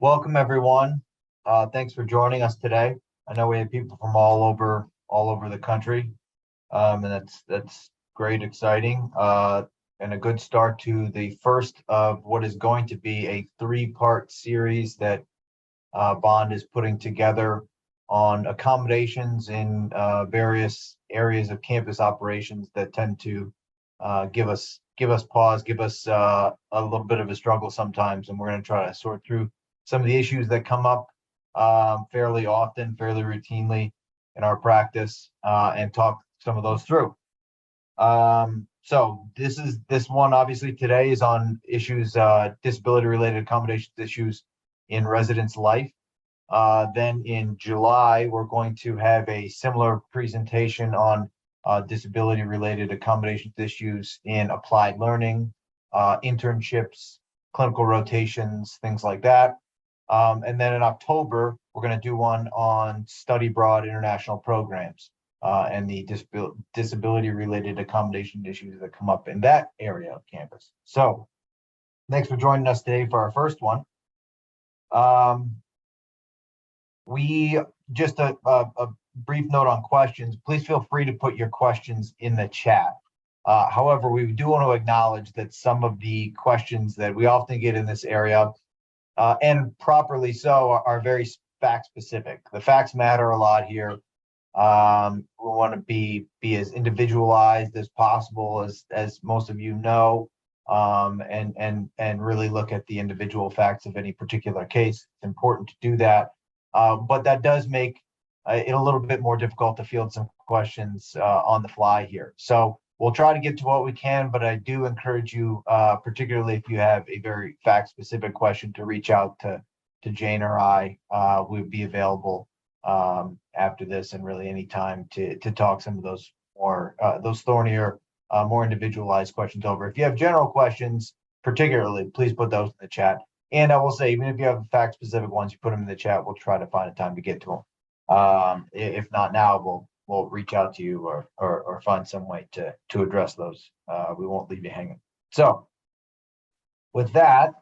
Welcome everyone. Thanks for joining us today. I know we have people from all over the country, and that's great, exciting, and a good start to the first of what is going to be a three-part series that Bond is putting together on accommodations in various areas of campus operations that tend to give us pause, give us a little bit of a struggle sometimes, and we're going to try to sort through some of the issues that come up fairly often, fairly routinely in our practice, and talk some of those through. So this one obviously today is on issues, disability-related accommodations issues in residence life. Then in July, we're going to have a similar presentation on disability-related accommodations issues in applied learning, internships, clinical rotations, things like that. And then in October, we're going to do one on study abroad international programs and the disability-related accommodation issues that come up in that area of campus. So thanks for joining us today for our first one. We just a brief note on questions. Please feel free to put your questions in the chat. However, we do want to acknowledge that some of the questions that we often get in this area, and properly so, are very fact specific. The facts matter a lot here. We want to be as individualized as possible, as most of you know, and really look at the individual facts of any particular case. It's important to do that. But that does make it a little bit more difficult to field some questions on the fly here. So we'll try to get to what we can, but I do encourage you, particularly if you have a very fact-specific question, to reach out to Jane or I. We'll be available after this and really any time to talk some of those more those thornier, more individualized questions over. If you have general questions, particularly, please put those in the chat. And I will say, even if you have fact-specific ones, you put them in the chat. We'll try to find a time to get to them. If not now, we'll reach out to you or find some way to address those. We won't leave you hanging. So, with that,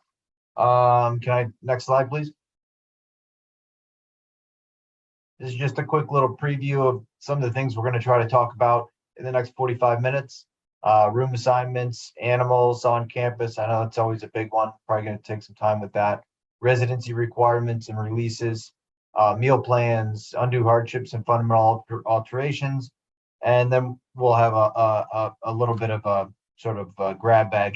next slide, please. This is just a quick little preview of some of the things we're going to try to talk about in the next 45 minutes. Room assignments, animals on campus. I know that's always a big one. Probably going to take some time with that. Residency requirements and releases, meal plans, undue hardships and fundamental alterations. And then we'll have a little bit of a sort of grab bag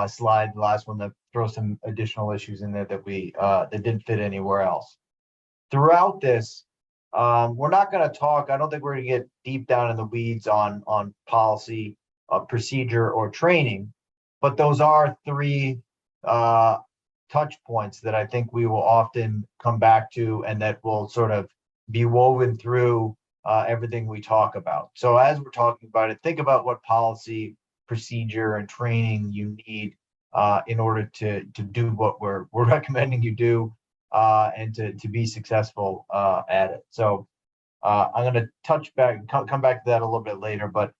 slide, the last one, that throws some additional issues in there that that didn't fit anywhere else. Throughout this, we're not going to talk, I don't think we're going to get deep down in the weeds on policy, procedure, or training, but those are three touch points that I think we will often come back to, and that will sort of be woven through everything we talk about. So as we're talking about it, think about what policy, procedure, and training you need in order to do what we're recommending you do and to be successful at it. So I'm going to come back to that a little bit later, but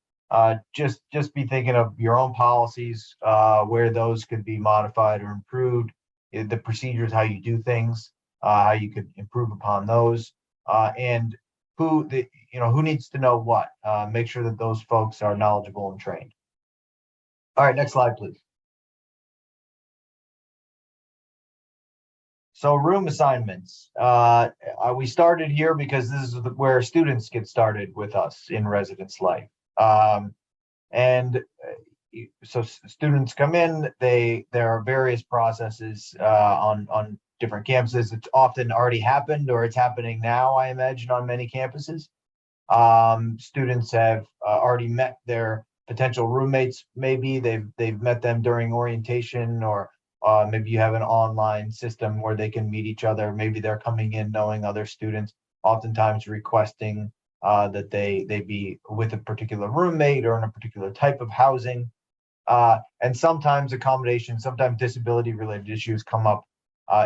just be thinking of your own policies, where those could be modified or improved, the procedures, how you do things, how you could improve upon those, and who needs to know what. Make sure that those folks are knowledgeable and trained. All right, next slide, please. So room assignments. We started here because this is where students get started with us in residence life. So students come in, there are various processes on different campuses. It's often already happened, or it's happening now, I imagine, on many campuses. Students have already met their potential roommates. Maybe they've met them during orientation, or maybe you have an online system where they can meet each other. Maybe they're coming in knowing other students, oftentimes requesting that they be with a particular roommate or in a particular type of housing. And sometimes accommodations, sometimes disability-related issues come up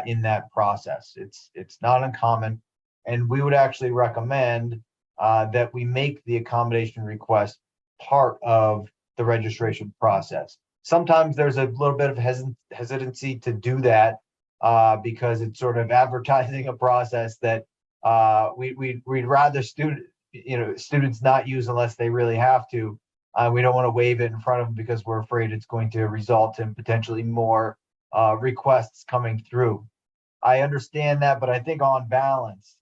in that process. It's not uncommon, and we would actually recommend that we make the accommodation request part of the registration process. Sometimes there's a little bit of hesitancy to do that because it's sort of advertising a process that we'd rather students not use unless they really have to. We don't want to waive it in front of them because we're afraid it's going to result in potentially more requests coming through. I understand that, but I think on balance,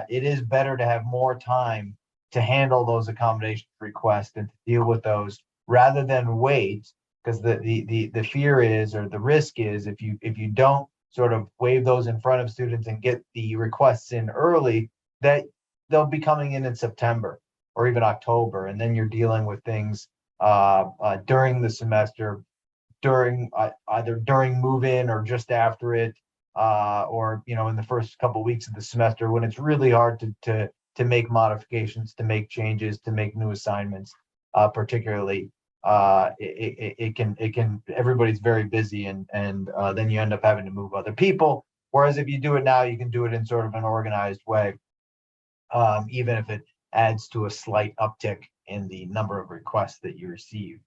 it is better to have more time to handle those accommodation requests and to deal with those rather than wait, because the fear is, or the risk is, if you don't sort of waive those in front of students and get the requests in early, that they'll be coming in September or even October, and then you're dealing with things during the semester, during either during move-in or just after it, or in the first couple of weeks of the semester, when it's really hard to make modifications, to make changes, to make new assignments. Particularly, it can everybody's very busy, and then you end up having to move other people. Whereas if you do it now, you can do it in sort of an organized way, even if it adds to a slight uptick in the number of requests that you receive.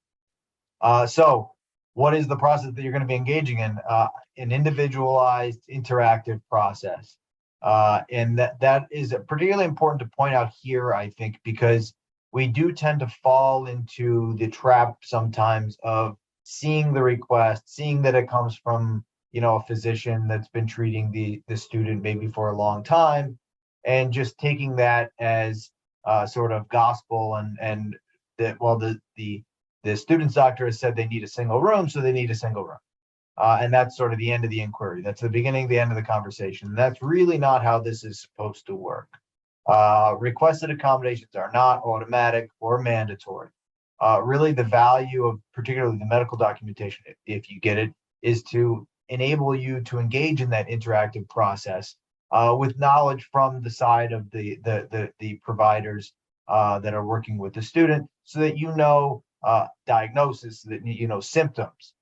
So what is the process that you're going to be engaging in? An individualized, interactive process. And that is particularly important to point out here, I think, because we do tend to fall into the trap sometimes of seeing the request, seeing that it comes from, a physician that's been treating the student maybe for a long time, and just taking that as sort of gospel, and that, well, the student's doctor has said they need a single room, so they need a single room. And that's sort of the end of the inquiry. That's the beginning, the end of the conversation. And that's really not how this is supposed to work. Requested accommodations are not automatic or mandatory. Really, the value of particularly the medical documentation, if you get it, is to enable you to engage in that interactive process with knowledge from the side of the providers that are working with the student, so that diagnosis, so that symptoms,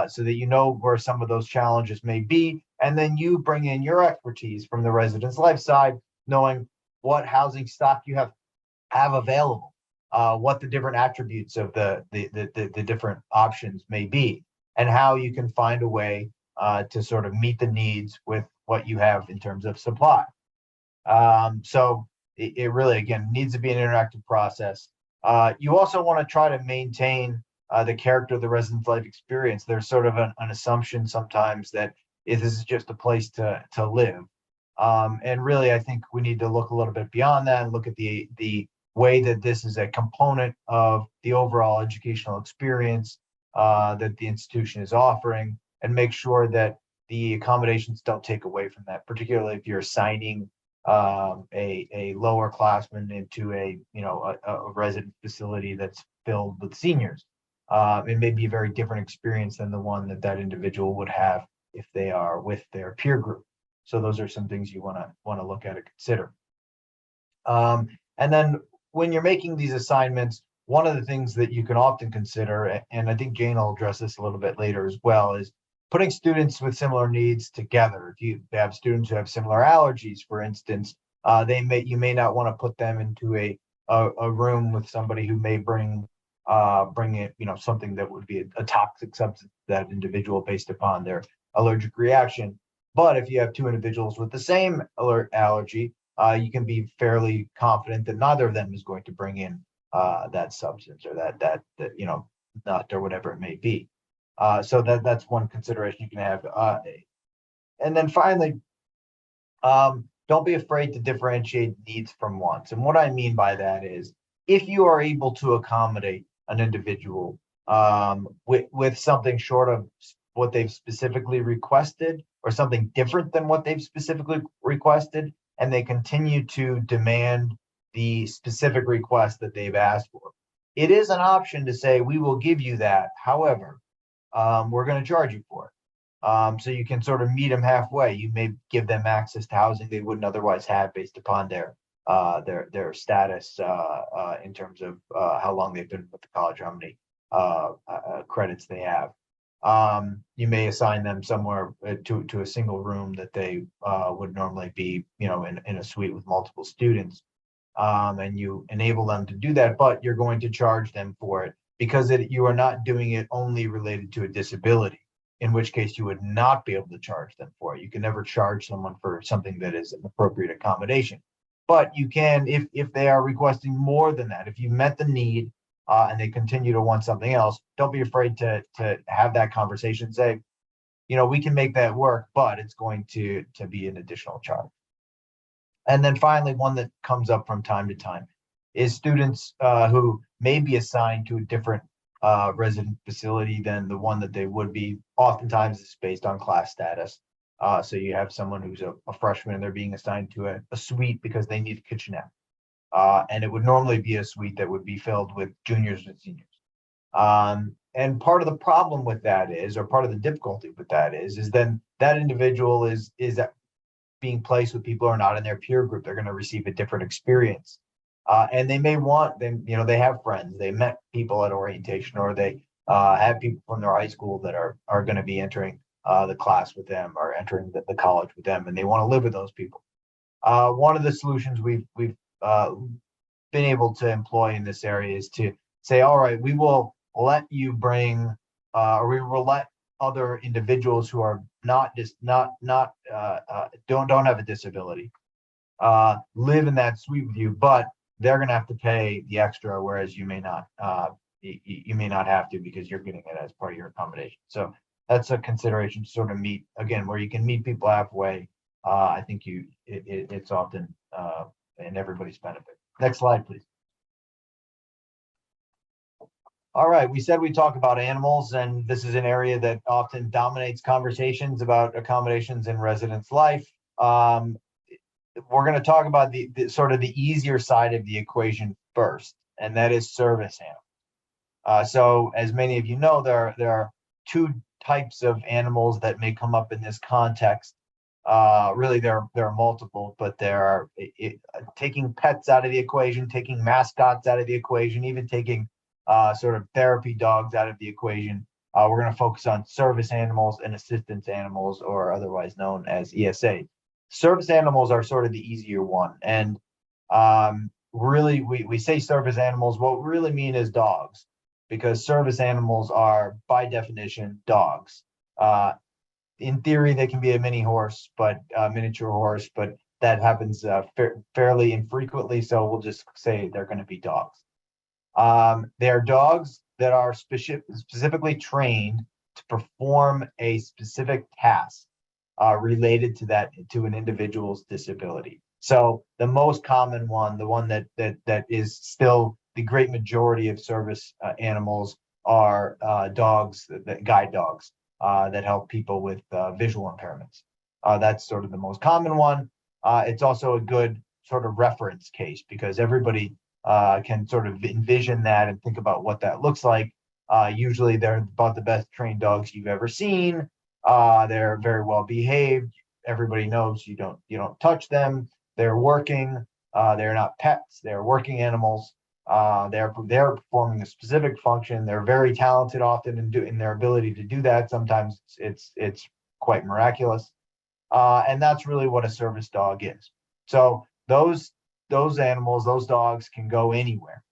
so that where some of those challenges may be, and then you bring in your expertise from the residence life side, knowing what housing stock you have available, what the different attributes of the different options may be, and how you can find a way to sort of meet the needs with what you have in terms of supply. So it really, again, needs to be an interactive process. You also want to try to maintain the character of the residence life experience. There's sort of an assumption sometimes that this is just a place to live. And really, I think we need to look a little bit beyond that and look at the way that this is a component of the overall educational experience that the institution is offering, and make sure that the accommodations don't take away from that, particularly if you're assigning a lower classman into a resident facility that's filled with seniors. It may be a very different experience than the one that individual would have if they are with their peer group. So those are some things you want to look at and consider. And then when you're making these assignments, one of the things that you can often consider, and I think Jane will address this a little bit later as well, is putting students with similar needs together. If you have students who have similar allergies, for instance, you may not want to put them into a room with somebody who may bring it, something that would be a toxic substance to that individual based upon their allergic reaction. But if you have two individuals with the same allergy, you can be fairly confident that neither of them is going to bring in that substance, or that nut, or whatever it may be. So that's one consideration you can have. And then finally, don't be afraid to differentiate needs from wants. And what I mean by that is, if you are able to accommodate an individual with something short of what they've specifically requested, or something different than what they've specifically requested, and they continue to demand the specific request that they've asked for, it is an option to say, we will give you that. However, we're going to charge you for it. So you can sort of meet them halfway. You may give them access to housing they wouldn't otherwise have based upon their status in terms of how long they've been with the college, how many credits they have. You may assign them somewhere to a single room that they would normally be, in a suite with multiple students. And you enable them to do that, but you're going to charge them for it, because you are not doing it only related to a disability. in which case you would not be able to charge them for it. You can never charge someone for something that is an appropriate accommodation. But you can, if they are requesting more than that, if you met the need and they continue to want something else, don't be afraid to have that conversation. Say, we can make that work, but it's going to be an additional charge. And then finally, one that comes up from time to time is students who may be assigned to a different resident facility than the one that they would be. Oftentimes it's based on class status. So you have someone who's a freshman and they're being assigned to a suite because they need a kitchenette. And it would normally be a suite that would be filled with juniors and seniors. And part of the problem with that is, or part of the difficulty with that is then that individual is that being placed with people who are not in their peer group. They're going to receive a different experience. And they may want them, they have friends, they met people at orientation, or they have people from their high school that are going to be entering the class with them or entering the college with them, and they want to live with those people. One of the solutions we've been able to employ in this area is to say, all right, we will let you bring, or we will let other individuals who are don't have a disability live in that suite with you, but they're going to have to pay the extra, whereas you may not. You may not have to because you're getting it as part of your accommodation. So that's a consideration to sort of meet, again, where you can meet people halfway. I think it's often in everybody's benefit. Next slide, please. All right, we said we talk about animals, and this is an area that often dominates conversations about accommodations in residence life. We're going to talk about the sort of the easier side of the equation first, and that is service animals. So as many of you know, there are two types of animals that may come up in this context. Really, there are multiple, but there are taking pets out of the equation, taking mascots out of the equation, even taking sort of therapy dogs out of the equation. We're going to focus on service animals and assistance animals, or otherwise known as ESA. Service animals are sort of the easier one. And really, we say service animals, what we really mean is dogs, because service animals are, by definition, dogs. In theory, they can be a mini horse, but miniature horse, but that happens fairly infrequently. So we'll just say they're going to be dogs. They are dogs that are specifically trained to perform a specific task related to an individual's disability. So the most common one, the one that is still the great majority of service animals, are dogs, guide dogs that help people with visual impairments. That's sort of the most common one. It's also a good sort of reference case because everybody can sort of envision that and think about what that looks like. Usually they're about the best trained dogs you've ever seen. They're very well behaved. Everybody knows you don't touch them. They're working. They're not pets. They're working animals. They're performing a specific function. They're very talented often in their ability to do that. Sometimes it's quite miraculous. And that's really what a service dog is. So those animals, those dogs can go anywhere.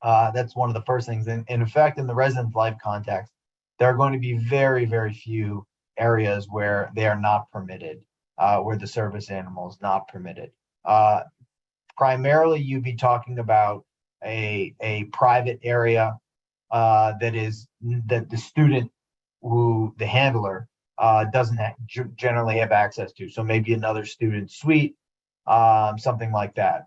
That's one of the first things. And in fact, in the residence life context, there are going to be very, very few areas where they are not permitted, where the service animal is not permitted. Primarily, you'd be talking about a private area that the student, the handler, doesn't generally have access to. So maybe another student suite, something like that.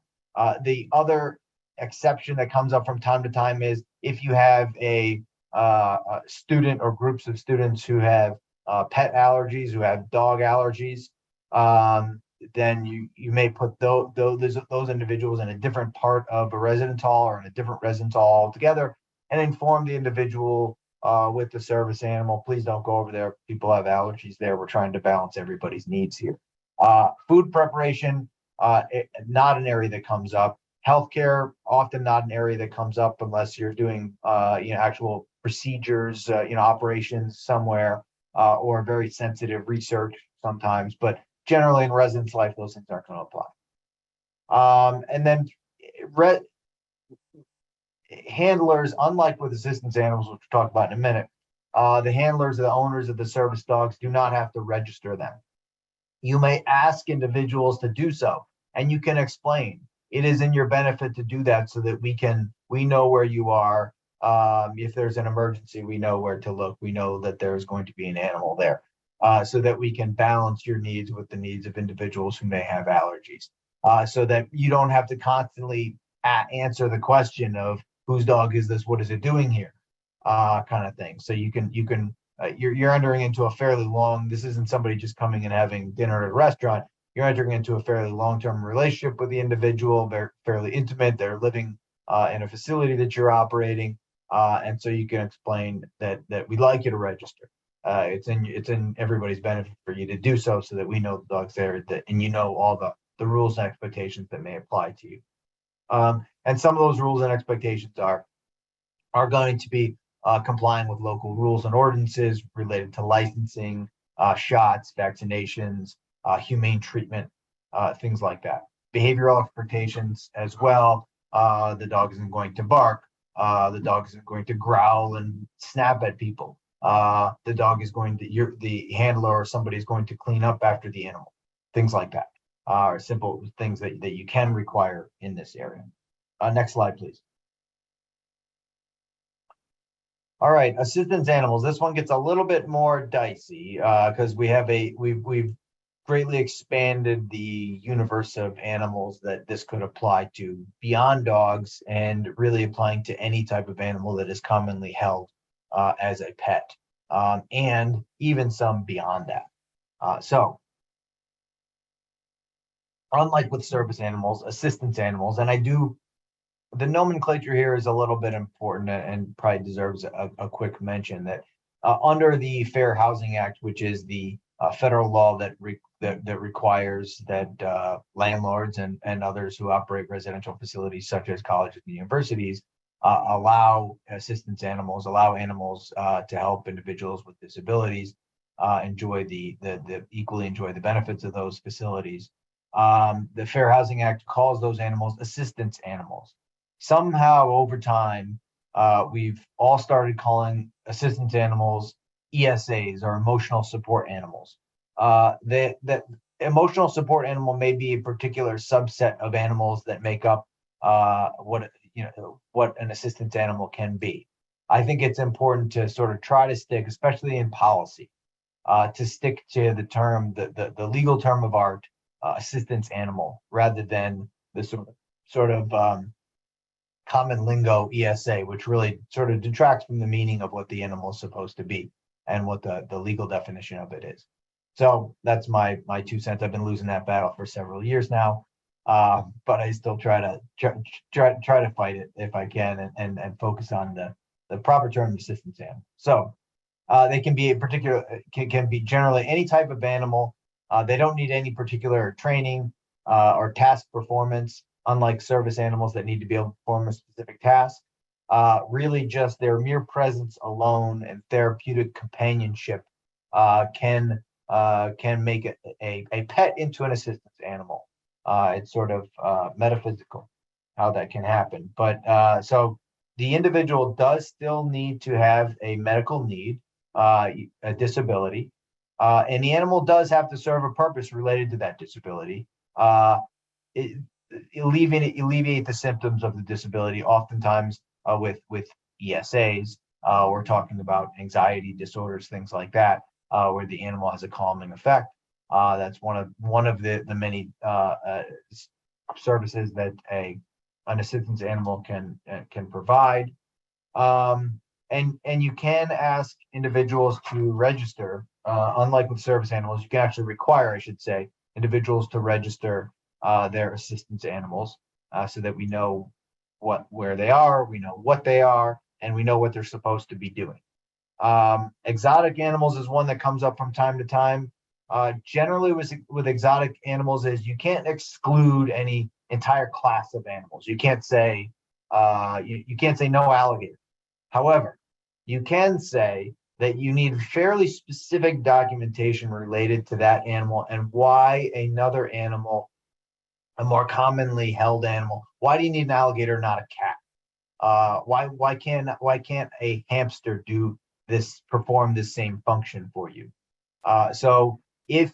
The other exception that comes up from time to time is if you have a student or groups of students who have pet allergies, who have dog allergies, then you may put those individuals in a different part of a residence hall or in a different residence hall altogether, and inform the individual with the service animal, please don't go over there. People have allergies there. We're trying to balance everybody's needs here. Food preparation, not an area that comes up. Healthcare, often not an area that comes up unless you're doing actual procedures, operations somewhere, or very sensitive research sometimes. But generally in residence life, those things aren't going to apply. And then handlers, unlike with assistance animals, which we'll talk about in a minute, the handlers or the owners of the service dogs do not have to register them. You may ask individuals to do so, and you can explain. It is in your benefit to do that so that we know where you are. If there's an emergency, we know where to look. We know that there's going to be an animal there, so that we can balance your needs with the needs of individuals who may have allergies, so that you don't have to constantly answer the question of whose dog is this, what is it doing here, kind of thing. So you're entering into a fairly long. This isn't somebody just coming and having dinner at a restaurant. You're entering into a fairly long-term relationship with the individual. They're fairly intimate. They're living in a facility that you're operating, and so you can explain that we'd like you to register. It's in everybody's benefit for you to do so, so that we know the dog's there, and you know all the rules and expectations that may apply to you. And some of those rules and expectations are going to be complying with local rules and ordinances related to licensing, shots, vaccinations, humane treatment, things like that. Behavioral expectations as well. The dog isn't going to bark. The dog isn't going to growl and snap at people. The dog is going to, the handler or somebody is going to clean up after the animal. Things like that are simple things that you can require in this area. Next slide, please. All right, assistance animals. This one gets a little bit more dicey because we've greatly expanded the universe of animals that this could apply to beyond dogs, and really applying to any type of animal that is commonly held as a pet, and even some beyond that. So unlike with service animals, assistance animals, and the nomenclature here is a little bit important and probably deserves a quick mention, that under the Fair Housing Act, which is the federal law that requires that landlords and others who operate residential facilities such as colleges and universities allow assistance animals, allow animals to help individuals with disabilities equally enjoy the benefits of those facilities. The Fair Housing Act calls those animals assistance animals. Somehow over time, we've all started calling assistance animals ESAs, or emotional support animals. The emotional support animal may be a particular subset of animals that make up what an assistance animal can be. I think it's important to sort of try to stick, especially in policy, to stick to the term, the legal term of art, assistance animal, rather than the sort of common lingo ESA, which really sort of detracts from the meaning of what the animal is supposed to be and what the legal definition of it is. So that's my 2 cents. I've been losing that battle for several years now, but I still try to fight it if I can, and focus on the proper term of assistance animal. So they can be can be generally any type of animal. They don't need any particular training or task performance, unlike service animals that need to be able to perform a specific task. Really just their mere presence alone and therapeutic companionship can make a pet into an assistance animal. It's sort of metaphysical how that can happen. But so the individual does still need to have a medical need, a disability, and the animal does have to serve a purpose related to that disability. Alleviate the symptoms of the disability. Oftentimes with ESAs, we're talking about anxiety disorders, things like that, where the animal has a calming effect. That's one of the many services that an assistance animal can provide. And you can ask individuals to register. Unlike with service animals, you can actually require, I should say, individuals to register their assistance animals, so that we know where they are, we know what they are, and we know what they're supposed to be doing. Exotic animals is one that comes up from time to time. Generally with exotic animals is you can't exclude any entire class of animals. You can't say you can't say no alligator. However, you can say that you need fairly specific documentation related to that animal and why another animal, a more commonly held animal, why do you need an alligator, not a cat? Why can't a hamster do perform this same function for you. So if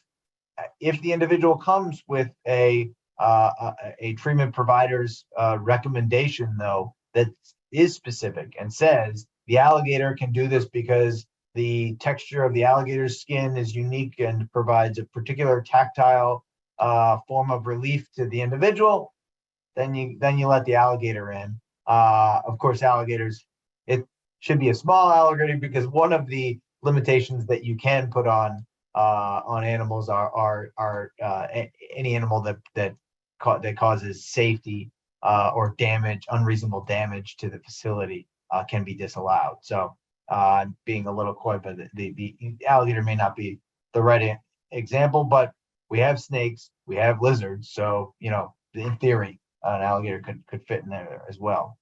the individual comes with a treatment provider's recommendation, though, that is specific and says the alligator can do this because the texture of the alligator's skin is unique and provides a particular tactile form of relief to the individual, then you let the alligator in. Of course, alligators, it should be a small alligator, because one of the limitations that you can put on animals are any animal that causes safety or damage, unreasonable damage to the facility can be disallowed. So being a little coy, but the alligator may not be the right example, but we have snakes, we have lizards, so in theory, an alligator could fit in there as well.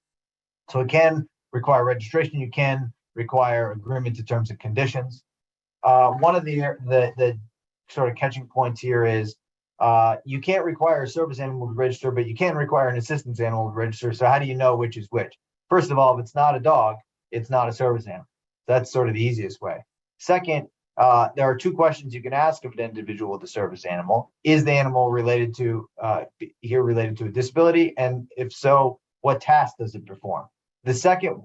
So it can require registration. You can require agreement to terms and conditions. One of the sort of catching points here is you can't require a service animal to register, but you can require an assistance animal to register. So how do you know which is which? First of all, if it's not a dog, it's not a service animal. That's sort of the easiest way. Second, there are two questions you can ask of an individual with a service animal. Is the animal related to a disability? And if so, what task does it perform? The second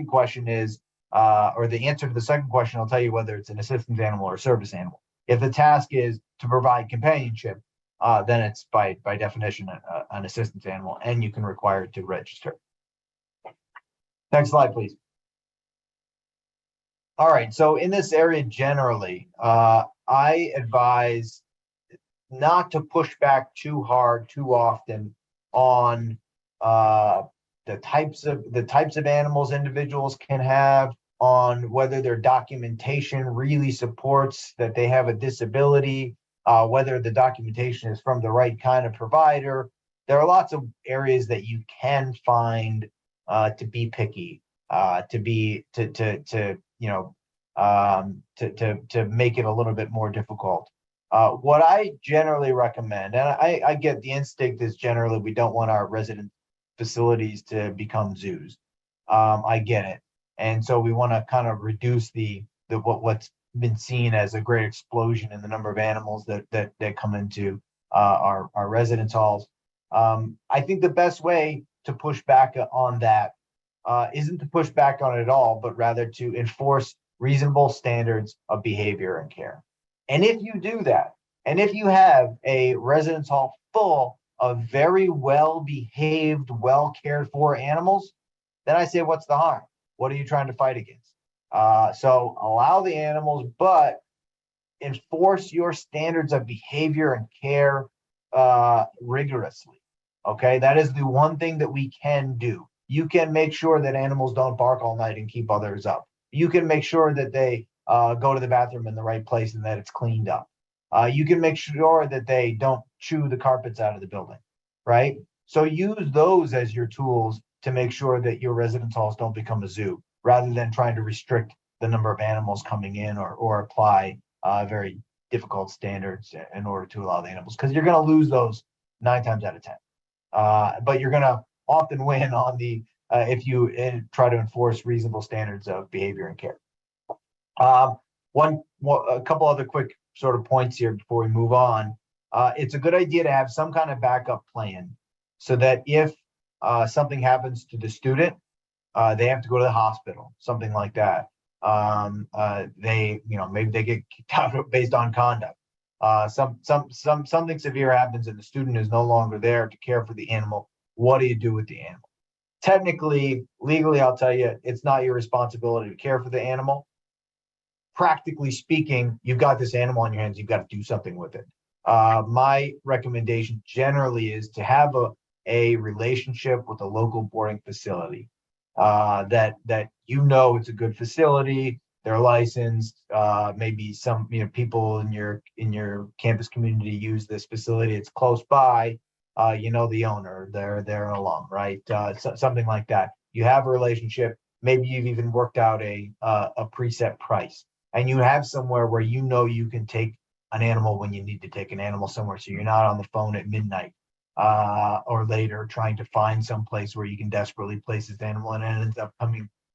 question is, or the answer to the second question will tell you whether it's an assistance animal or a service animal. If the task is to provide companionship, then it's by definition an assistance animal, and you can require it to register. Next slide, please. All right, so in this area generally, I advise not to push back too hard, too often on the types of animals individuals can have, on whether their documentation really supports that they have a disability, whether the documentation is from the right kind of provider. There are lots of areas that you can find to be picky, to make it a little bit more difficult. What I generally recommend, and I get the instinct is generally we don't want our resident facilities to become zoos. I get it. And so we want to kind of reduce what's been seen as a great explosion in the number of animals that come into our residence halls. I think the best way to push back on that isn't to push back on it at all, but rather to enforce reasonable standards of behavior and care. And if you do that, and if you have a residence hall full of very well-behaved, well-cared-for animals, then I say, what's the harm? What are you trying to fight against? So allow the animals, but enforce your standards of behavior and care rigorously. Okay, that is the one thing that we can do. You can make sure that animals don't bark all night and keep others up. You can make sure that they go to the bathroom in the right place and that it's cleaned up. You can make sure that they don't chew the carpets out of the building, right? So use those as your tools to make sure that your residence halls don't become a zoo, rather than trying to restrict the number of animals coming in or apply very difficult standards in order to allow the animals, because you're going to lose those 9 times out of 10. But you're going to often win on the if you try to enforce reasonable standards of behavior and care. A couple other quick sort of points here before we move on. It's a good idea to have some kind of backup plan, so that if something happens to the student, they have to go to the hospital, something like that. Maybe they get kicked out based on conduct. Something severe happens and the student is no longer there to care for the animal. What do you do with the animal? Technically, legally, I'll tell you, it's not your responsibility to care for the animal. Practically speaking, you've got this animal on your hands, you've got to do something with it. My recommendation generally is to have a relationship with a local boarding facility, that it's a good facility, they're licensed, maybe some people in your campus community use this facility, it's close by, the owner, they're an alum, right? Something like that. You have a relationship, maybe you've even worked out a preset price, and you have somewhere where you can take an animal when you need to take an animal somewhere, so you're not on the phone at midnight or later trying to find some place where you can desperately place this animal, and it ends up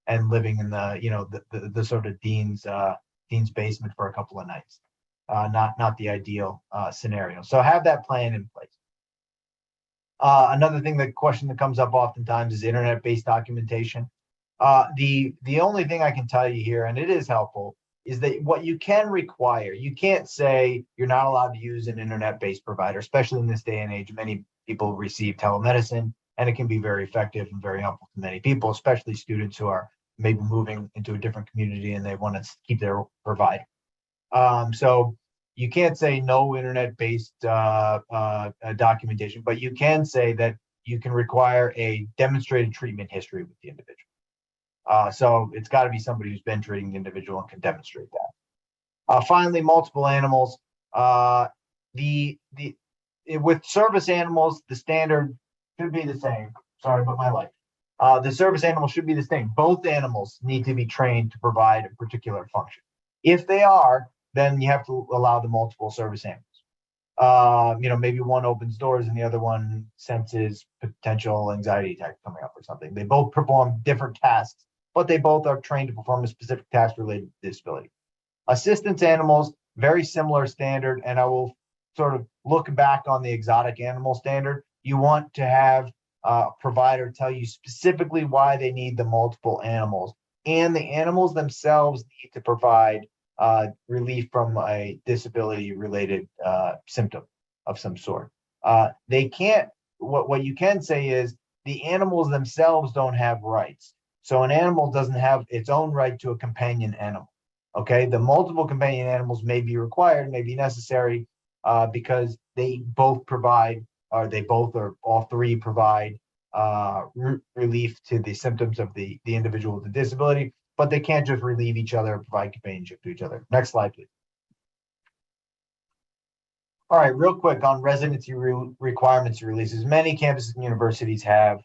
and living in the sort of dean's basement for a couple of nights. Not the ideal scenario. So have that plan in place. Another thing, the question that comes up oftentimes is internet-based documentation. The only thing I can tell you here, and it is helpful, is that what you can require, you can't say you're not allowed to use an internet-based provider, especially in this day and age. Many people receive telemedicine, and it can be very effective and very helpful to many people, especially students who are maybe moving into a different community and they want to keep their provider. So you can't say no internet-based documentation, but you can say that you can require a demonstrated treatment history with the individual. So it's got to be somebody who's been treating the individual and can demonstrate that. Finally, multiple animals. With service animals, the standard should be the same. Sorry about my life. The service animal should be the same. Both animals need to be trained to provide a particular function. If they are, then you have to allow the multiple service animals. Maybe one opens doors and the other one senses potential anxiety attack coming up or something. They both perform different tasks, but they both are trained to perform a specific task related to disability. Assistance animals, very similar standard, and I will sort of look back on the exotic animal standard. You want to have a provider tell you specifically why they need the multiple animals, and the animals themselves need to provide relief from a disability-related symptom of some sort. They can't. What you can say is the animals themselves don't have rights. So an animal doesn't have its own right to a companion animal. Okay, the multiple companion animals may be required, may be necessary, because they both provide, or they both or all three provide relief to the symptoms of the individual with the disability, but they can't just relieve each other or provide companionship to each other. Next slide, please. All right, real quick on residency requirements and releases. Many campuses and universities have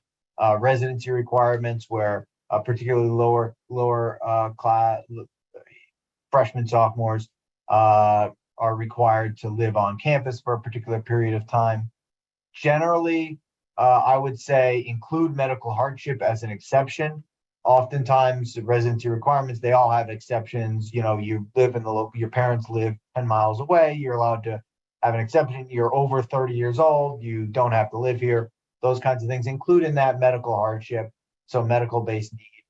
residency requirements where particularly lower class freshmen, sophomores are required to live on campus for a particular period of time. Generally, I would say include medical hardship as an exception. Oftentimes, the residency requirements, they all have exceptions. You live in the local, your parents live 10 miles away, you're allowed to have an exception. You're over 30 years old, you don't have to live here. Those kinds of things include in that medical hardship, so medical-based need.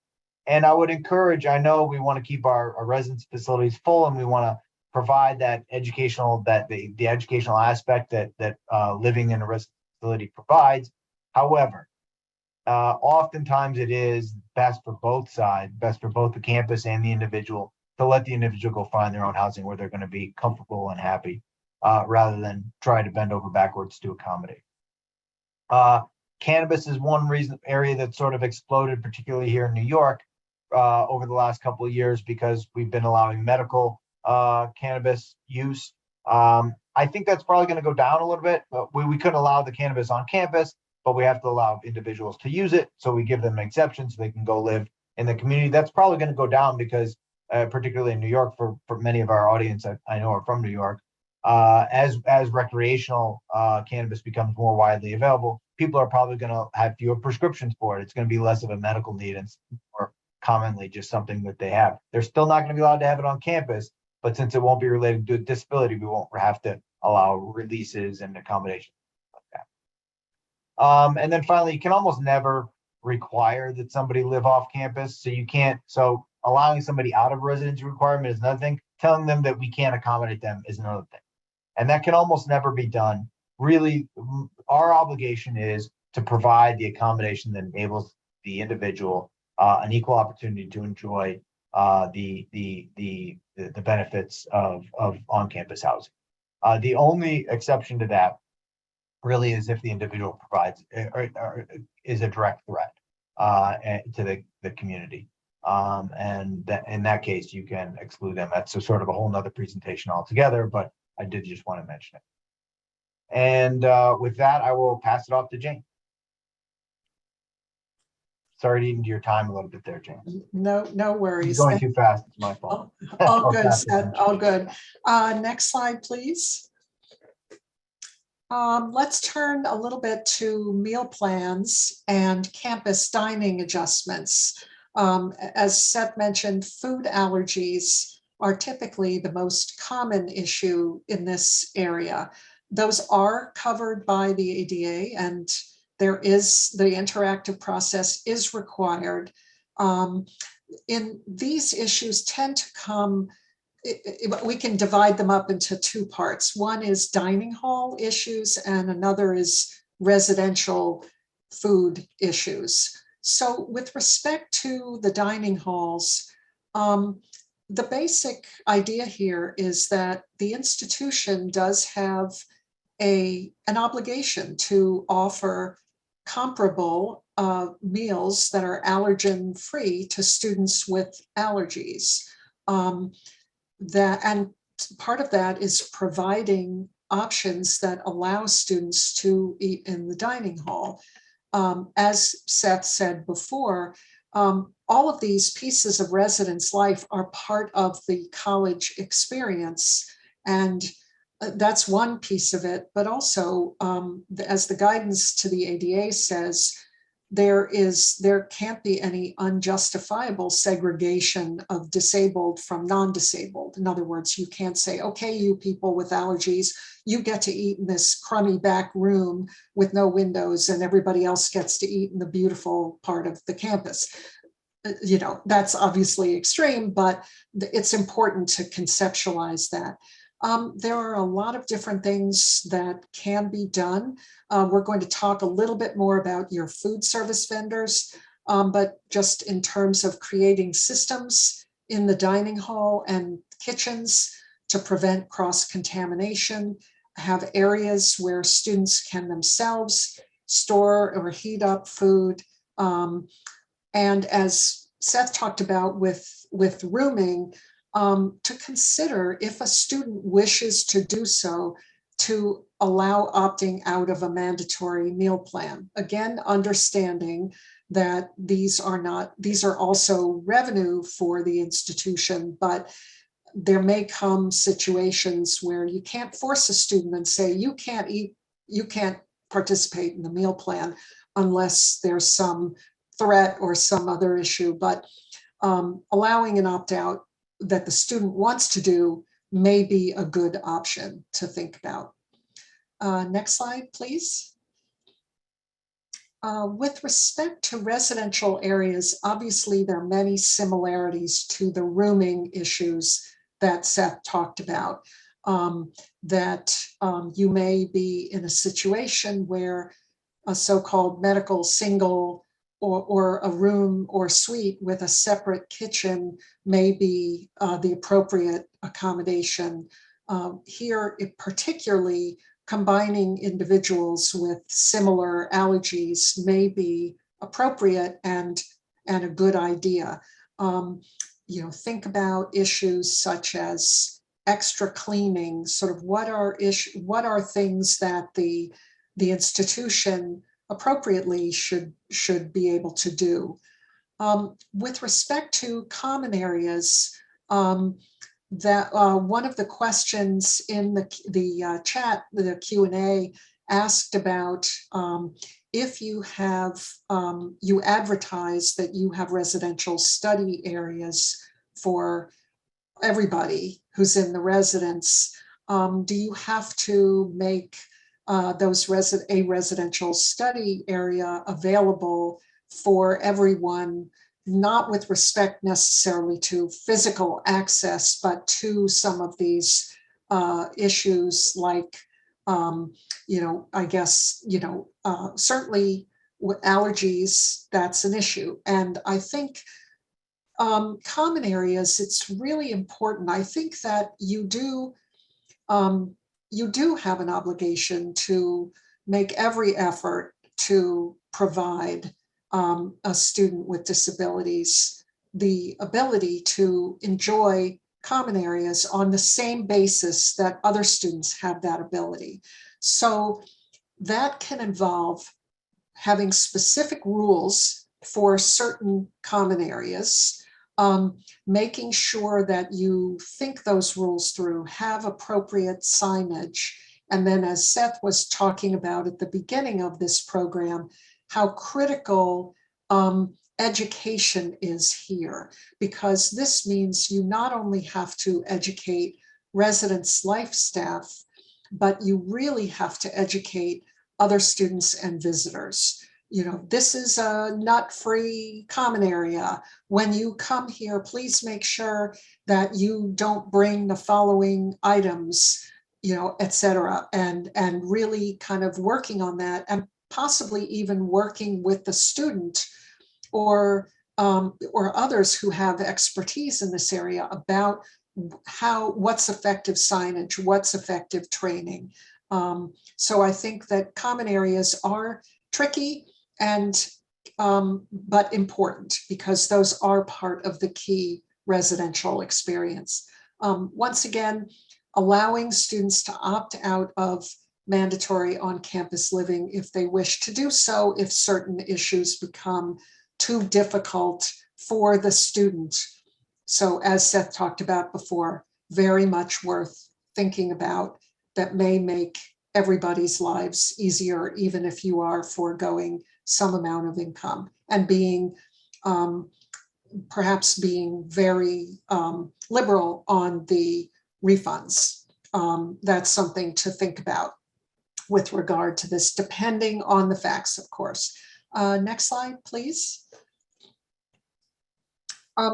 And I would encourage, I know we want to keep our residency facilities full and we want to provide that educational, the educational aspect that living in a residency facility provides. However, oftentimes it is best for both sides, best for both the campus and the individual, to let the individual go find their own housing where they're going to be comfortable and happy, rather than try to bend over backwards to accommodate. Cannabis is one area that sort of exploded, particularly here in New York, over the last couple of years, because we've been allowing medical cannabis use. I think that's probably going to go down a little bit. We couldn't allow the cannabis on campus, but we have to allow individuals to use it. So we give them an exception so they can go live in the community. That's probably going to go down because, particularly in New York, for many of our audience I know are from New York, as recreational cannabis becomes more widely available, people are probably going to have fewer prescriptions for it. It's going to be less of a medical need and more commonly just something that they have. They're still not going to be allowed to have it on campus, but since it won't be related to a disability, we won't have to allow releases and accommodations like that. And then finally, you can almost never require that somebody live off campus. So you can't, so allowing somebody out of residency requirement is another thing. Telling them that we can't accommodate them is another thing. And that can almost never be done. Really, our obligation is to provide the accommodation that enables the individual an equal opportunity to enjoy the benefits of on-campus housing. The only exception to that really is if the individual provides or is a direct threat to the community. And that, in that case, you can exclude them. That's a sort of a whole nother presentation altogether, but I did just want to mention it. And with that, I will pass it off to Jane. Sorry to eat into your time a little bit there, James. No worries. You're going too fast. It's my fault. All good, Seth. All good. Next slide, please. Let's turn a little bit to meal plans and campus dining adjustments. As Seth mentioned, food allergies are typically the most common issue in this area. Those are covered by the ADA, and the interactive process is required. In these issues tend to come, we can divide them up into two parts. One is dining hall issues and another is residential food issues. So with respect to the dining halls, the basic idea here is that the institution does have an obligation to offer comparable meals that are allergen-free to students with allergies. And part of that is providing options that allow students to eat in the dining hall. As Seth said before, all of these pieces of residence life are part of the college experience, and that's one piece of it. But also, as the guidance to the ADA says, there can't be any unjustifiable segregation of disabled from non-disabled. In other words, you can't say, okay, you people with allergies, you get to eat in this crummy back room with no windows and everybody else gets to eat in the beautiful part of the campus. You know, that's obviously extreme, but it's important to conceptualize that. There are a lot of different things that can be done. We're going to talk a little bit more about your food service vendors, but just in terms of creating systems in the dining hall and kitchens to prevent cross-contamination, have areas where students can themselves store or heat up food. And as Seth talked about with rooming, to consider if a student wishes to do so, to allow opting out of a mandatory meal plan. Again, understanding that these are also revenue for the institution, but there may come situations where you can't force a student and say, you can't participate in the meal plan unless there's some threat or some other issue. But allowing an opt-out that the student wants to do may be a good option to think about. Next slide, please. With respect to residential areas, obviously there are many similarities to the rooming issues that Seth talked about, that you may be in a situation where a so-called medical single or a room or suite with a separate kitchen may be the appropriate accommodation. Here, particularly combining individuals with similar allergies may be appropriate and a good idea. You know, think about issues such as extra cleaning, sort of what are things that the institution appropriately should be able to do. With respect to common areas, that one of the questions in the chat, the Q&A, asked about if you have you advertise that you have residential study areas for everybody who's in the residence. Do you have to make a residential study area available for everyone, not with respect necessarily to physical access, but to some of these issues like, you know, I guess, you know, certainly with allergies, that's an issue. And I think common areas, it's really important. I think that you do have an obligation to make every effort to provide a student with disabilities the ability to enjoy common areas on the same basis that other students have that ability. So that can involve having specific rules for certain common areas, making sure that you think those rules through, have appropriate signage. And then, as Seth was talking about at the beginning of this program, how critical education is here, because this means you not only have to educate residents, life staff, but you really have to educate other students and visitors. You know, this is a nut-free common area. When you come here, please make sure that you don't bring the following items, you know, et cetera, and really kind of working on that, and possibly even working with the student or others who have expertise in this area about what's effective signage, what's effective training. So I think that common areas are tricky and but important, because those are part of the key residential experience. Once again, allowing students to opt out of mandatory on-campus living if they wish to do so, if certain issues become too difficult for the student. So as Seth talked about before, very much worth thinking about, that may make everybody's lives easier, even if you are foregoing some amount of income and being perhaps being very liberal on the refunds. That's something to think about with regard to this, depending on the facts, of course. Next slide, please.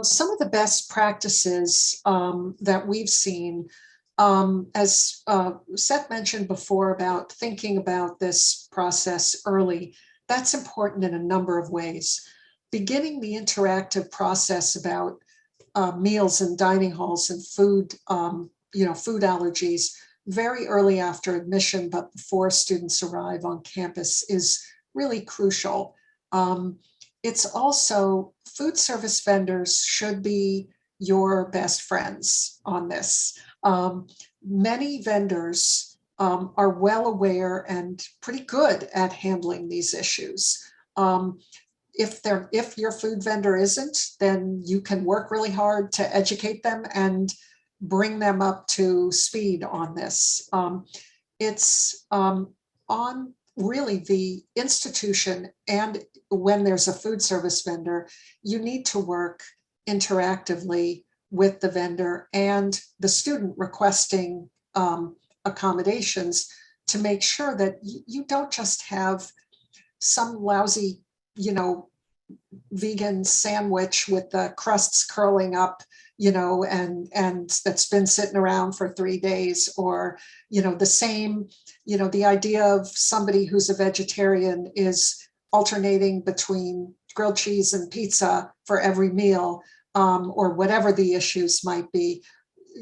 Some of the best practices that we've seen, as Seth mentioned before about thinking about this process early, that's important in a number of ways. Beginning the interactive process about meals and dining halls and food, food allergies very early after admission, but before students arrive on campus, is really crucial. It's also, food service vendors should be your best friends on this. Many vendors are well aware and pretty good at handling these issues. If your food vendor isn't, then you can work really hard to educate them and bring them up to speed on this. It's on really the institution, and when there's a food service vendor, you need to work interactively with the vendor and the student requesting accommodations to make sure that you don't just have some lousy, vegan sandwich with the crusts curling up, and that's been sitting around for 3 days, or, the same, the idea of somebody who's a vegetarian is alternating between grilled cheese and pizza for every meal, or whatever the issues might be.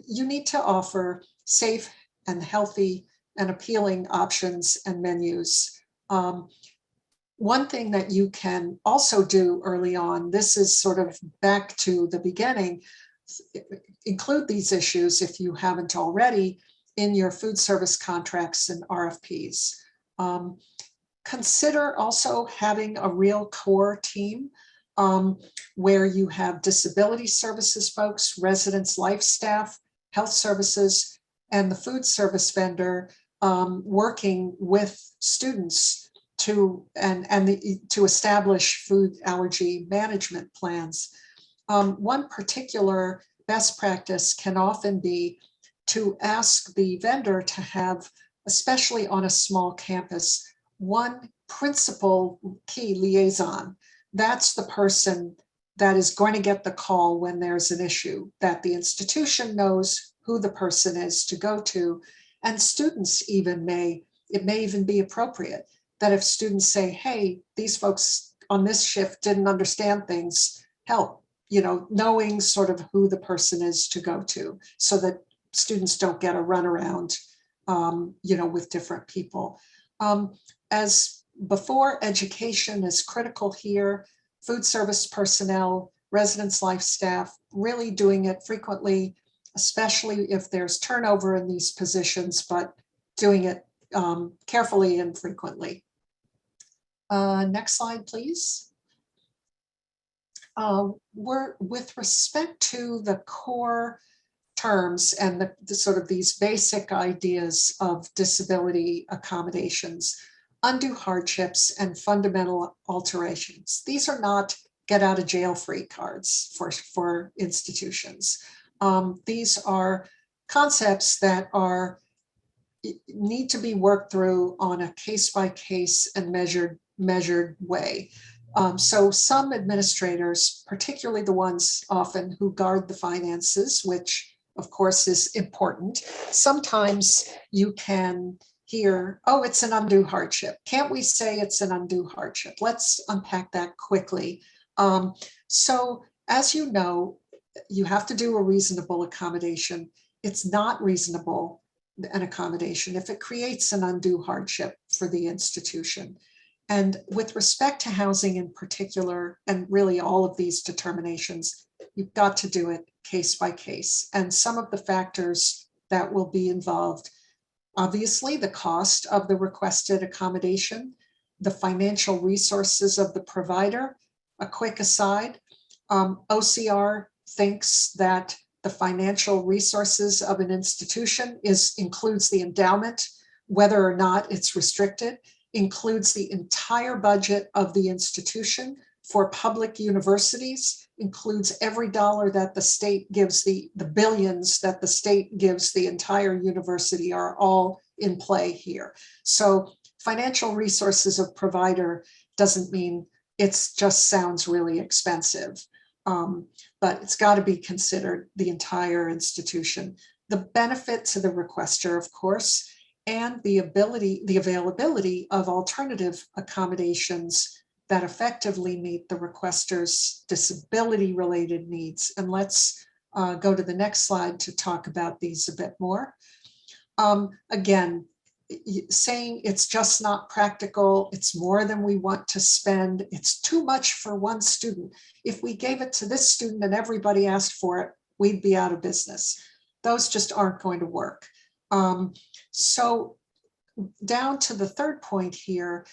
You need to offer safe and healthy and appealing options and menus. One thing that you can also do early on, this is sort of back to the beginning, include these issues, if you haven't already, in your food service contracts and RFPs. Consider also having a real core team where you have disability services folks, residents, life staff, health services, and the food service vendor working with students to establish food allergy management plans. One particular best practice can often be to ask the vendor to have, especially on a small campus, one principal key liaison. That's the person that is going to get the call when there's an issue, that the institution knows who the person is to go to. And students even it may even be appropriate that if students say, hey, these folks on this shift didn't understand things, help, knowing sort of who the person is to go to, so that students don't get a runaround, with different people. As before, education is critical here. Food service personnel, residents, life staff, really doing it frequently, especially if there's turnover in these positions, but doing it carefully and frequently. Next slide, please. With respect to the core terms and the sort of these basic ideas of disability accommodations, undue hardships and fundamental alterations. These are not get out of jail free cards for institutions. These are concepts that need to be worked through on a case-by-case and measured way. So some administrators, particularly the ones often who guard the finances, which of course is important, sometimes you can hear, oh, it's an undue hardship. Can't we say it's an undue hardship? Let's unpack that quickly. So as you know, you have to do a reasonable accommodation. It's not reasonable, an accommodation, if it creates an undue hardship for the institution. And with respect to housing in particular, and really all of these determinations, you've got to do it case by case. And some of the factors that will be involved, obviously, the cost of the requested accommodation, the financial resources of the provider. A quick aside, OCR thinks that the financial resources of an institution includes the endowment, whether or not it's restricted, includes the entire budget of the institution. For public universities, includes every dollar that the state gives, the billions that the state gives the entire university are all in play here. So financial resources of provider doesn't mean it's just sounds really expensive. But it's got to be considered the entire institution. The benefit to the requester, of course, and the availability of alternative accommodations that effectively meet the requester's disability-related needs. And let's go to the next slide to talk about these a bit more. Again, saying it's just not practical, it's more than we want to spend, it's too much for one student. If we gave it to this student and everybody asked for it, we'd be out of business. Those just aren't going to work. So down to the third point here,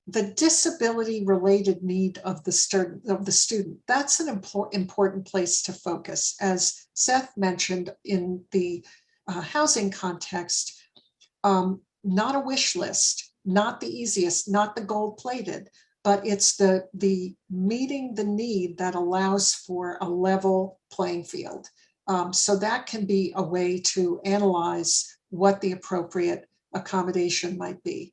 the disability related need of the student, that's an important place to focus. As Seth mentioned, in the housing context, not a wish list, not the easiest, not the gold plated, but it's the meeting the need that allows for a level playing field. So that can be a way to analyze what the appropriate accommodation might be.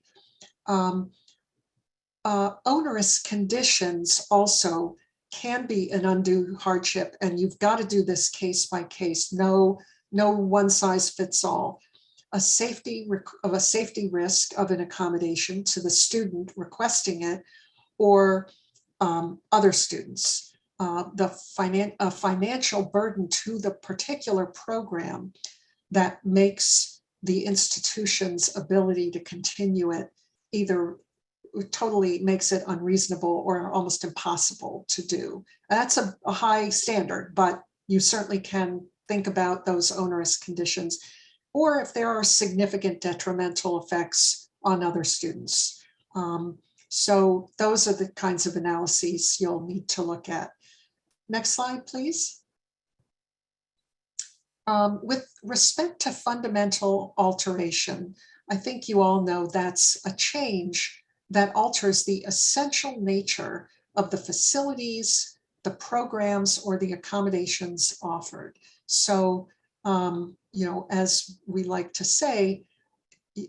Onerous conditions also can be an undue hardship, and you've got to do this case by case. No one size fits all. A safety risk of an accommodation to the student requesting it, or other students. A financial burden to the particular program that makes the institution's ability to continue it either totally makes it unreasonable or almost impossible to do. That's a high standard, but you certainly can think about those onerous conditions, or if there are significant detrimental effects on other students. So those are the kinds of analyses you'll need to look at. Next slide, please. With respect to fundamental alteration, I think you all know that's a change that alters the essential nature of the facilities, the programs, or the accommodations offered. So, as we like to say,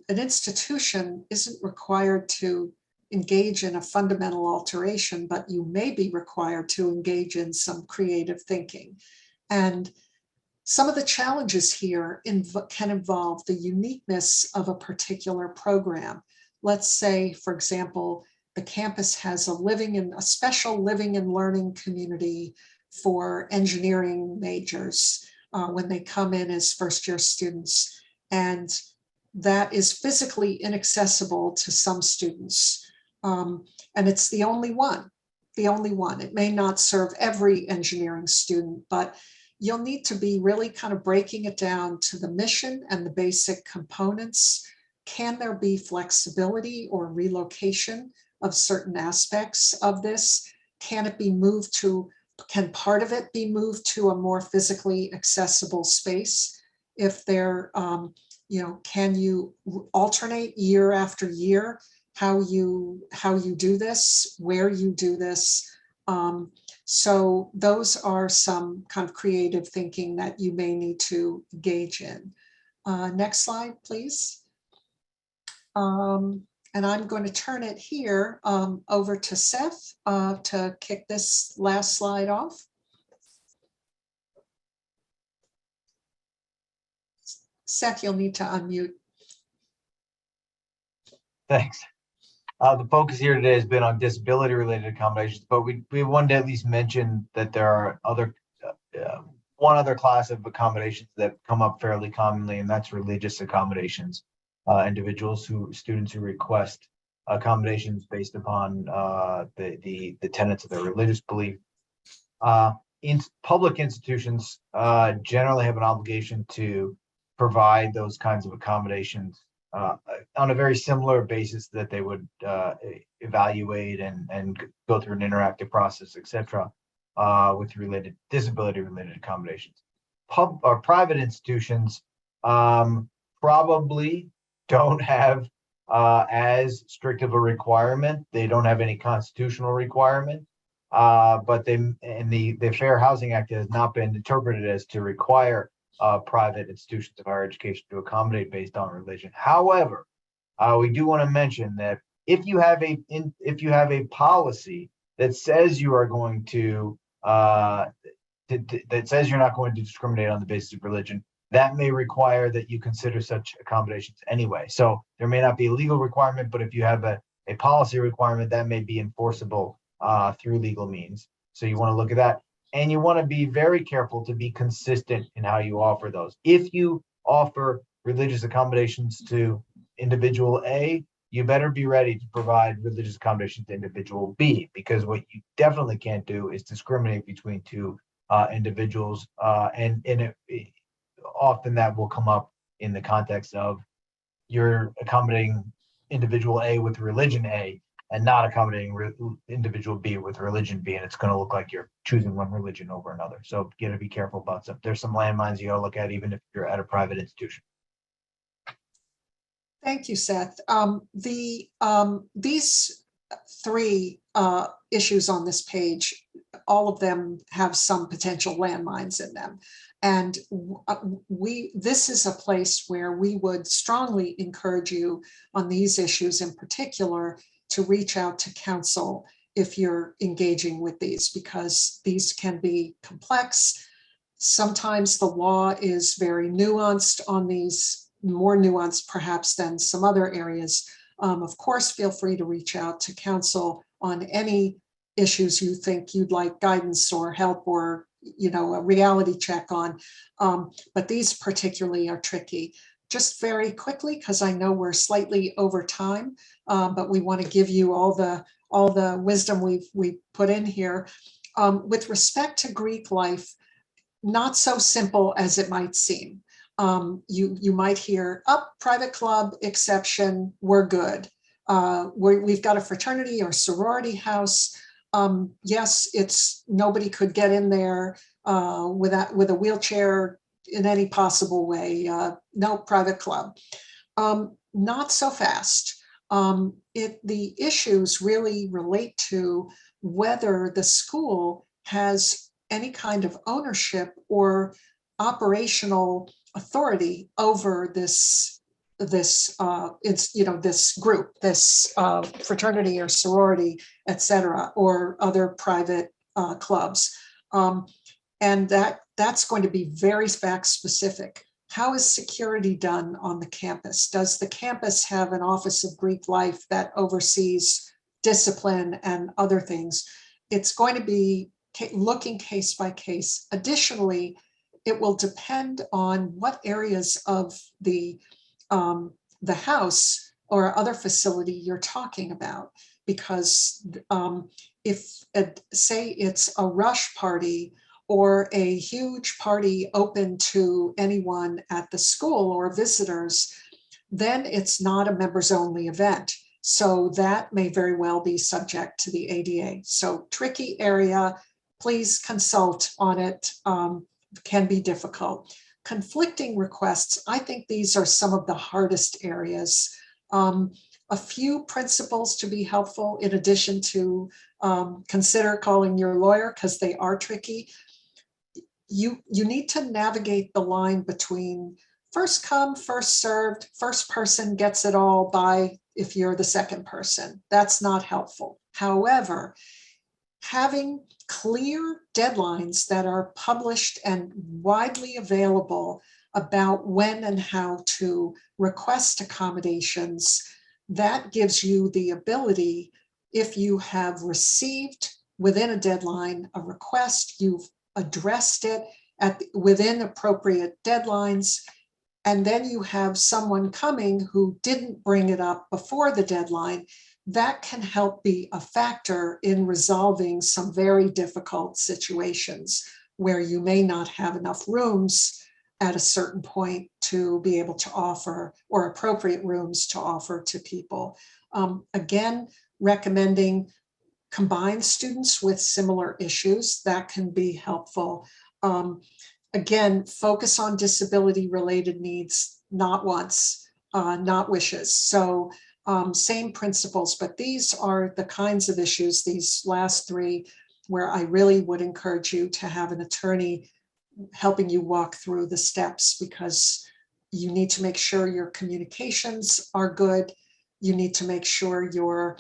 an institution isn't required to engage in a fundamental alteration, but you may be required to engage in some creative thinking. And some of the challenges here can involve the uniqueness of a particular program. Let's say, for example, the campus has a special living and learning community for engineering majors when they come in as first-year students, and that is physically inaccessible to some students. And it's the only one. It may not serve every engineering student, but you'll need to be really kind of breaking it down to the mission and the basic components. Can there be flexibility or relocation of certain aspects of this? Can part of it be moved to a more physically accessible space? If there, can you alternate year after year how you do this, where you do this? So those are some kind of creative thinking that you may need to engage in. Next slide, please. And I'm going to turn it here over to Seth to kick this last slide off. Seth, you'll need to unmute. Thanks. The focus here today has been on disability-related accommodations, but we wanted to at least mention that there are one other class of accommodations that come up fairly commonly, and that's religious accommodations. Students who request accommodations based upon the tenets of their religious belief. In public institutions generally have an obligation to provide those kinds of accommodations on a very similar basis that they would evaluate and go through an interactive process, etc., with disability-related accommodations. Private institutions probably don't have as strict of a requirement. They don't have any constitutional requirement, but the Fair Housing Act has not been interpreted as to require private institutions of higher education to accommodate based on religion. However, we do want to mention that if you have a policy that says you are going to that says you're not going to discriminate on the basis of religion, that may require that you consider such accommodations anyway. So there may not be a legal requirement, but if you have a policy requirement, that may be enforceable through legal means. So you want to look at that. And you want to be very careful to be consistent in how you offer those. If you offer religious accommodations to individual A, you better be ready to provide religious accommodations to individual B, because what you definitely can't do is discriminate between two individuals. Often that will come up in the context of you're accommodating individual A with religion A, and not accommodating individual B with religion B, and it's going to look like you're choosing one religion over another. So you got to be careful about stuff. There's some landmines you got to look at, even if you're at a private institution. Thank you, Seth. These three issues on this page, all of them have some potential landmines in them. And this is a place where we would strongly encourage you on these issues in particular to reach out to counsel if you're engaging with these, because these can be complex. Sometimes the law is very nuanced on these, more nuanced perhaps than some other areas. Of course, feel free to reach out to counsel on any issues you think you'd like guidance or help or a reality check on. But these particularly are tricky. Just very quickly, because I know we're slightly over time, but we want to give you all the wisdom we've put in here. With respect to Greek life, not so simple as it might seem. You might hear, private club exception, we're good. We've got a fraternity or sorority house. Yes, nobody could get in there with a wheelchair in any possible way. No private club. Not so fast. The issues really relate to whether the school has any kind of ownership or operational authority over this group, this fraternity or sorority, etc., or other private clubs. And that's going to be very fact specific. How is security done on the campus? Does the campus have an Office of Greek Life that oversees discipline and other things? It's going to be looking case by case. Additionally, it will depend on what areas of the house or other facility you're talking about. Because if, say, it's a rush party or a huge party open to anyone at the school or visitors, then it's not a members only event. So that may very well be subject to the ADA. So tricky area, please consult on it, can be difficult. Conflicting requests, I think these are some of the hardest areas. a few principles to be helpful in addition to consider calling your lawyer because they are tricky. You need to navigate the line between first come, first served, first person gets it all by if you're the second person. That's not helpful. However, having clear deadlines that are published and widely available about when and how to request accommodations, that gives you the ability, if you have received within a deadline a request, you've addressed it within appropriate deadlines, and then you have someone coming who didn't bring it up before the deadline, that can help be a factor in resolving some very difficult situations where you may not have enough rooms at a certain point to be able to offer, or appropriate rooms to offer to people. Again, recommending combined students with similar issues, that can be helpful. Again, focus on disability-related needs, not wants, not wishes. So same principles, but these are the kinds of issues, these last three, where I really would encourage you to have an attorney helping you walk through the steps, because you need to make sure your communications are good. You need to make sure you're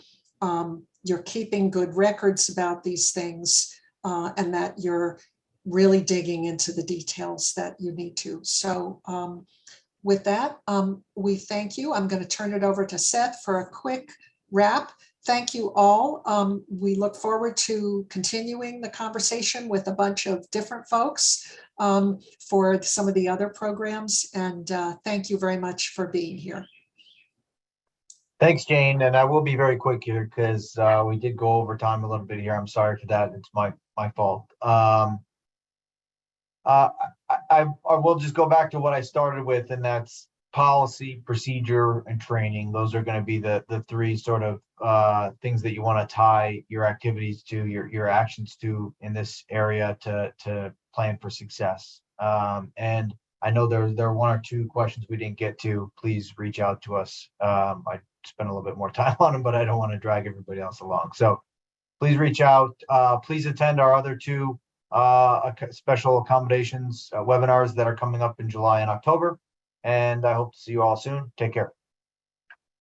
keeping good records about these things, and that you're really digging into the details that you need to. So with that, we thank you. I'm going to turn it over to Seth for a quick wrap. Thank you all. We look forward to continuing the conversation with a bunch of different folks for some of the other programs. And thank you very much for being here. Thanks, Jane. And I will be very quick here because we did go over time a little bit here. I'm sorry for that. It's my fault. I will just go back to what I started with, and that's policy, procedure, and training. Those are going to be the three sort of things that you want to tie your activities to, your actions to in this area to plan for success. And I know there are one or two questions we didn't get to. Please reach out to us. I spent a little bit more time on them, but I don't want to drag everybody else along. So please reach out. Please attend our other two special accommodations webinars that are coming up in July and October. And I hope to see you all soon. Take care.